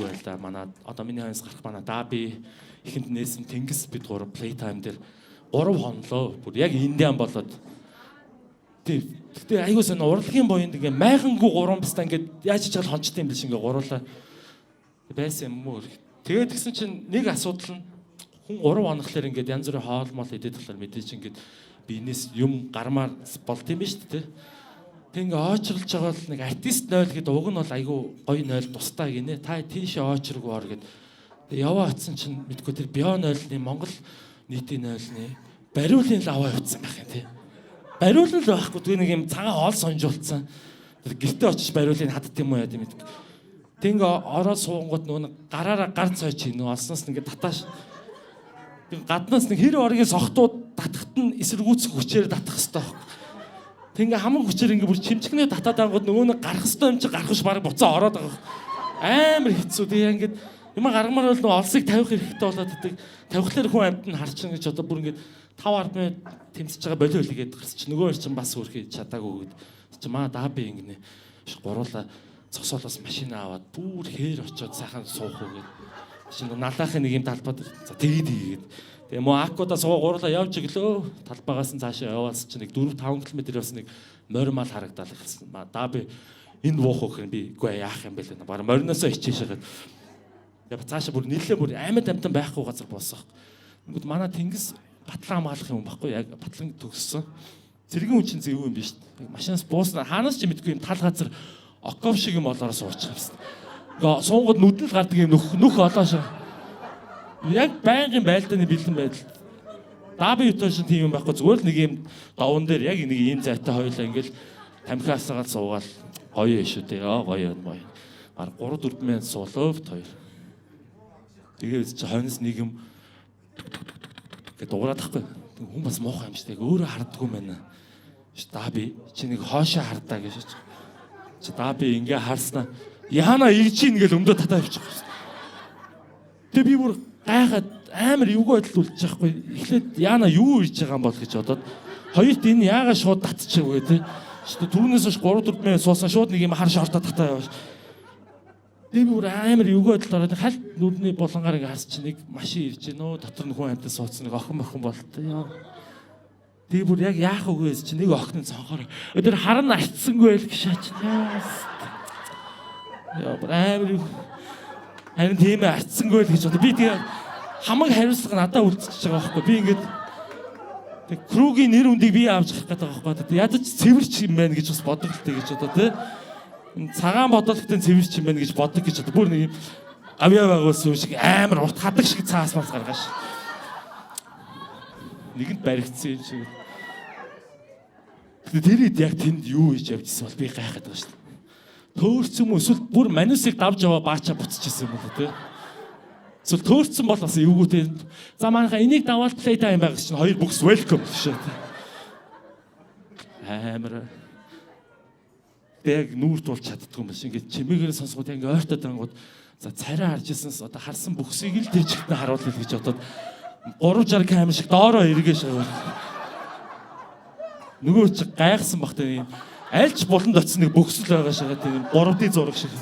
мэдгүй байл да. Манай одоо миний хойноос гарах манай Даби ихэнд нээсэн Тэнгис бид гурав Playtime дээр 3 хонлоо. Бүр яг Индиан болоод. Тэгтээ айгуу сан урлагийн боёнд ингээ майхангуу 3 бистаа ингээ яаж ч чад хончтой юм биш ингээ гуруулаа байсан юм уу. Тэгээд тэгсэн чинь нэг асуудал нь хүн 3 хоногтлоор ингээ янз бүрийн хоол мол идэх талаар мэдээж ингээ биенээс юм гармаар болт юм биш үү те. Тэг ингээ очрлж байгаа л нэг артист 0 гэд уг нь бол айгуу гоё 0 тустай гинэ. Та тийшээ очрог ор гэд яваа атсан чинь мэдгүй тэр био 0-ны Монгол нийтийн 0-ны бариулын л аваа явцсан байх юм те. Бариул л байхгүй тэгээ нэг юм цагаан хоол сонжуулсан. Тэр гэртээ очиж бариулыг хадд юм уу яа гэм. Тэг ингээ ороод суунгууд нөгөө гараараа гар цойч нөө олсноос ингээ татааш. Тэг гаднаас нэг хэр оргийн сохтууд татахт нь эсэргүүцэх хүчээр татах хэрэгтэй байхгүй. Тэг ингээ хамаг хүчээр ингээ бүр чимчгнээ татаад ангууд нөгөө нэг гарах хэрэгтэй юм чи гарахш бараг буцаа ороод байгаа. Амар хэцүү тэгээ ингээ юм гаргамаар бол нөгөө олсыг тавих хэрэгтэй болоод идэг. Тавихлаар хүн амьд нь харчин гэж одоо бүр ингээ 5-10 минут тэмцэж байгаа болио үлгээд гарч нөгөө чинь бас үрхий чадаагүй гэд чи маа Даби ингэнэ гуруула цогсоолоос машина аваад бүр хээр очиод сайхан суух уу гэд чинь налаахын нэг юм талбад за тэгээд тэгээ мо аккуда суу гуруула явж өглөө талбаагаас нь цаашаа яваас чи нэг 4-5 км явсан нэг морь мал харагдаад ирсэн маа Даби энэ вуух гэх юм би үгүй яах юм бэ лээ баг мориноосоо ичээж шагаад яг цаашаа бүр нийлээ бүр амьд амтан байхгүй газар боосоо ингүүд манай Тэнгис батлан хамгаалах юм баггүй яг батлан төгссөн. Цэргийн хүн чинь зөв юм биш. Машинаас буусна хаанаас ч мэдгүй юм тал газар оков шиг юм болоор суучих юмсан. Ингээ суунгууд нүдэл гардаг юм нөх олоош. Яг байнгын байлдааны бэлэн байдал. Даби ютош тийм юм байхгүй зүгээр л нэг юм даван дээр яг нэг ийм зайтай хойлоо ингээл тамхиасаагаал суугаал гоё шүү дээ. Гоё юм гоё. Бара 3-4 минут сууловт хоёр. Тэгээд чи хойноос нэг юм гэдэг дуурайд тахгүй. Хүн бас муухай юм шиг өөрөө харддаггүй мэнэ. Даби чи нэг хоошоо хардаа гэж. Чи Даби ингээ харснаа яана ирж ийн гэж өмдөө татаа явчих. Тэгээ би бүр гайхаад амар эвгүй байдал үлдчих байхгүй. Эхлээд яана юу ирж байгаа юм бол гэж бодоод хоёрт энэ яагаад шууд татчих вэ те. Түрүүнээс хойш 3-4 минут суусан шууд нэг юм хар шортоо татаа яваш. Тэгээ бүр амар эвгүй байдал ороод хальт нүдний болонгаар ингээ харс чи нэг машин ирж гинөө дотор нь хүн амьтаа суудсан нэг охин болтой яа. Тэгээ бүр яг яах үгүй чи нэг охин цонхоор өдөр харан арцсангүй л гişаач. Яа бүр амар харин тийм арцсангүй л гэж бод. Би тэгээ хамаг хариуцлага надад үлдчихэж байгаа байхгүй. Би ингээд тэг кругийн нэр үндийг би авч гарах гэдэг байхгүй. Ядаж цэвэрч юм байна гэж бас бодох л гэж одоо тий. Цагаан бодолтын цэвэрч юм байна гэж боддог гэж одоо бүр нэг юм авьяа байгаас юм шиг амар урт хадаг шиг цаас мас гаргаш. Нэгэнд баригдсан юм шиг. Тэр ид яг тэнд юу хийж явжсэн бол би гайхаад байгаа шүү дээ. Төөрцөн юм эсвэл бүр манусыг давж аваа баачаа буцчихсан юм болоо тий. Эсвэл төөрцөн бол бас эвгүй тий. За манайха энийг даваад Playtime байгаа чинь хоёр бүкс welcome шүү дээ. Амар яг нүүрт бол чаддгүй юм биш. Ингээд чимээгээр сонсгоод ингээд ойртоод ангууд за царай харж ирсэнс одоо харсан бүксийг л дэжигтэн харуулъя гэж бодоод 360 км шиг доороо эргээ шаваа. Нөгөө чи гайхсан бах та юм. Альч буланд очсон нэг бүксэл байгаа шагаа тийм 3D зураг шиг.